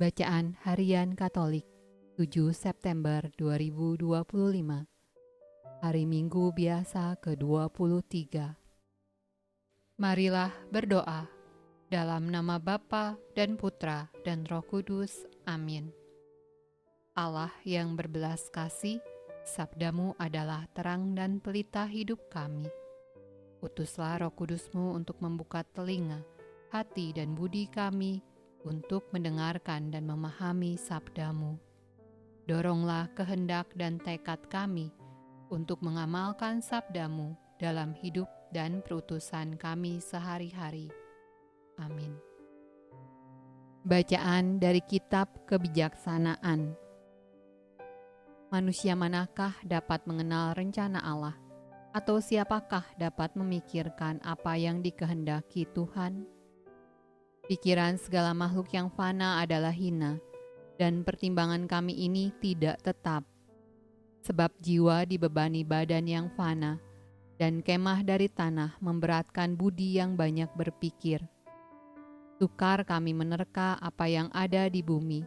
Bacaan Harian Katolik 7 September 2025. Hari Minggu Biasa ke-23. Marilah berdoa dalam nama Bapa dan Putra dan Roh Kudus. Amin. Allah yang berbelas kasih, sabdamu adalah terang dan pelita hidup kami. Utuslah Roh Kudusmu untuk membuka telinga, hati dan budi kami untuk mendengarkan dan memahami sabdamu. Doronglah kehendak dan tekad kami untuk mengamalkan sabdamu dalam hidup dan perutusan kami sehari-hari. Amin. Bacaan dari Kitab Kebijaksanaan. Manusia manakah dapat mengenal rencana Allah? Atau siapakah dapat memikirkan apa yang dikehendaki Tuhan? Pikiran segala makhluk yang fana adalah hina, dan pertimbangan kami ini tidak tetap. Sebab jiwa dibebani badan yang fana, dan kemah dari tanah memberatkan budi yang banyak berpikir. Sukar kami menerka apa yang ada di bumi,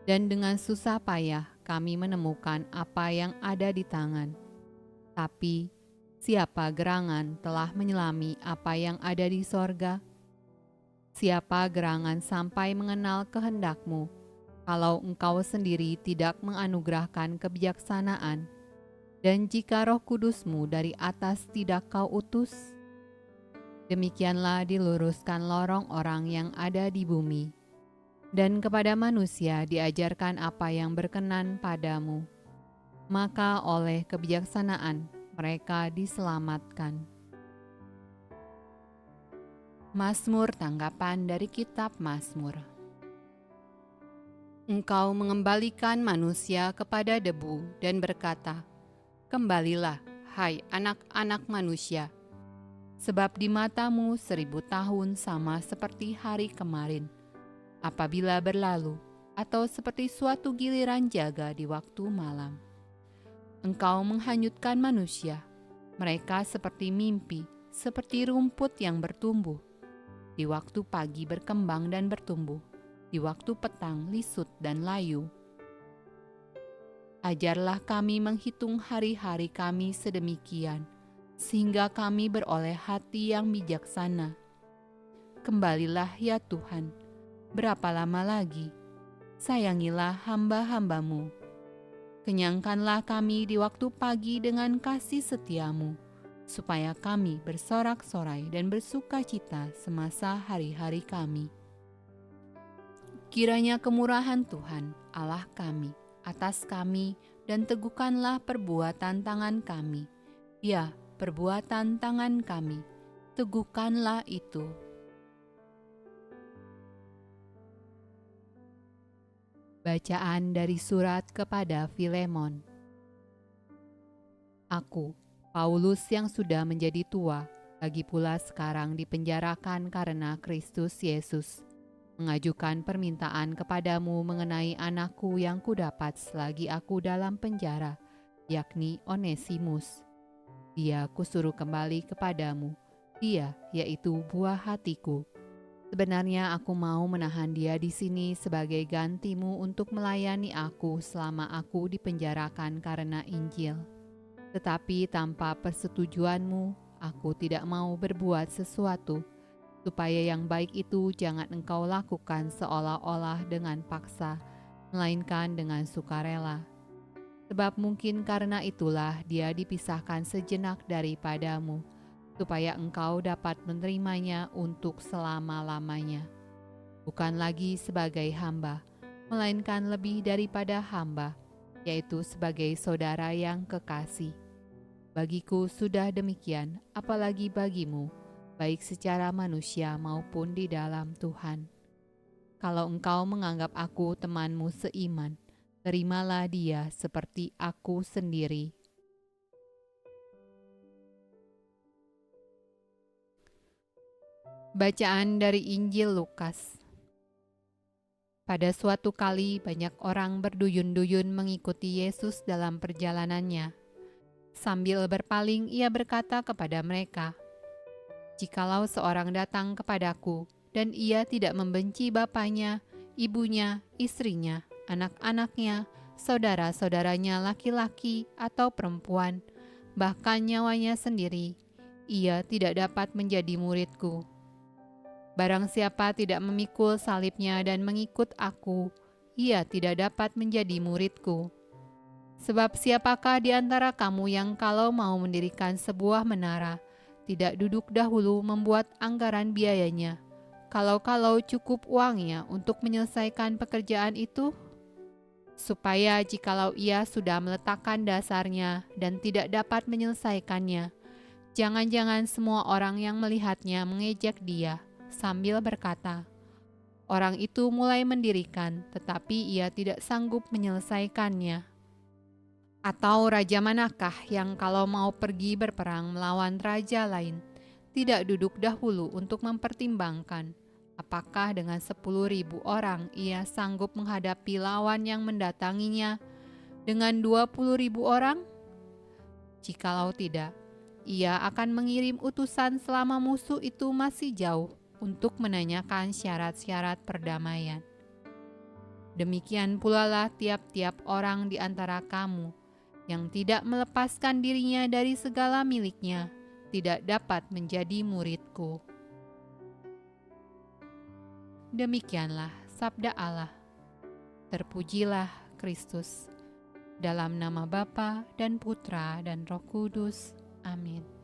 dan dengan susah payah kami menemukan apa yang ada di tangan. Tapi, siapa gerangan telah menyelami apa yang ada di sorga? Siapa gerangan sampai mengenal kehendakmu, kalau engkau sendiri tidak menganugerahkan kebijaksanaan, dan jika Roh Kudusmu dari atas tidak kau utus? Demikianlah diluruskan lorong orang yang ada di bumi, dan kepada manusia diajarkan apa yang berkenan padamu. Maka oleh kebijaksanaan mereka diselamatkan. Mazmur tanggapan dari Kitab Mazmur. Engkau mengembalikan manusia kepada debu dan berkata, "Kembalilah, hai anak-anak manusia, sebab di matamu 1000 tahun sama seperti hari kemarin, apabila berlalu, atau seperti suatu giliran jaga di waktu malam. Engkau menghanyutkan manusia, mereka seperti mimpi, seperti rumput yang bertumbuh. Di waktu pagi berkembang dan bertumbuh, di waktu petang lisut dan layu. Ajarlah kami menghitung hari-hari kami sedemikian, sehingga kami beroleh hati yang bijaksana. Kembalilah ya Tuhan, berapa lama lagi? Sayangilah hamba-hambamu. Kenyangkanlah kami di waktu pagi dengan kasih setiamu, supaya kami bersorak-sorai dan bersuka cita semasa hari-hari kami. Kiranya kemurahan Tuhan, Allah kami, atas kami, dan teguhkanlah perbuatan tangan kami. Ya, perbuatan tangan kami, teguhkanlah itu. Bacaan dari surat kepada Filemon. Aku, Paulus yang sudah menjadi tua, lagi pula sekarang dipenjarakan karena Kristus Yesus, mengajukan permintaan kepadamu mengenai anakku yang kudapat selagi aku dalam penjara, yakni Onesimus. Dia kusuruh kembali kepadamu, dia yaitu buah hatiku. Sebenarnya aku mau menahan dia di sini sebagai gantimu untuk melayani aku selama aku dipenjarakan karena Injil. Tetapi tanpa persetujuanmu, aku tidak mau berbuat sesuatu, supaya yang baik itu jangan engkau lakukan seolah-olah dengan paksa, melainkan dengan sukarela. Sebab mungkin karena itulah dia dipisahkan sejenak daripadamu, supaya engkau dapat menerimanya untuk selama-lamanya. Bukan lagi sebagai hamba, melainkan lebih daripada hamba, yaitu sebagai saudara yang kekasih. Bagiku sudah demikian, apalagi bagimu, baik secara manusia maupun di dalam Tuhan. Kalau engkau menganggap aku temanmu seiman, terimalah dia seperti aku sendiri. Bacaan dari Injil Lukas. Pada suatu kali banyak orang berduyun-duyun mengikuti Yesus dalam perjalanannya. Sambil berpaling ia berkata kepada mereka, "Jikalau seorang datang kepadaku dan ia tidak membenci bapaknya, ibunya, istrinya, anak-anaknya, saudara-saudaranya laki-laki atau perempuan, bahkan nyawanya sendiri, ia tidak dapat menjadi muridku. Barang siapa tidak memikul salibnya dan mengikut aku, ia tidak dapat menjadi muridku. Sebab siapakah di antara kamu yang kalau mau mendirikan sebuah menara, tidak duduk dahulu membuat anggaran biayanya, kalau-kalau cukup uangnya untuk menyelesaikan pekerjaan itu? Supaya jikalau ia sudah meletakkan dasarnya dan tidak dapat menyelesaikannya, jangan-jangan semua orang yang melihatnya mengejek dia sambil berkata, "Orang itu mulai mendirikan, tetapi ia tidak sanggup menyelesaikannya." Atau raja manakah yang kalau mau pergi berperang melawan raja lain, tidak duduk dahulu untuk mempertimbangkan apakah dengan 10.000 orang ia sanggup menghadapi lawan yang mendatanginya dengan 20.000 orang? Jikalau tidak, ia akan mengirim utusan selama musuh itu masih jauh untuk menanyakan syarat-syarat perdamaian. Demikian pula lah tiap-tiap orang di antara kamu yang tidak melepaskan dirinya dari segala miliknya, tidak dapat menjadi muridku. Demikianlah sabda Allah. Terpujilah Kristus. Dalam nama Bapa dan Putra dan Roh Kudus. Amin.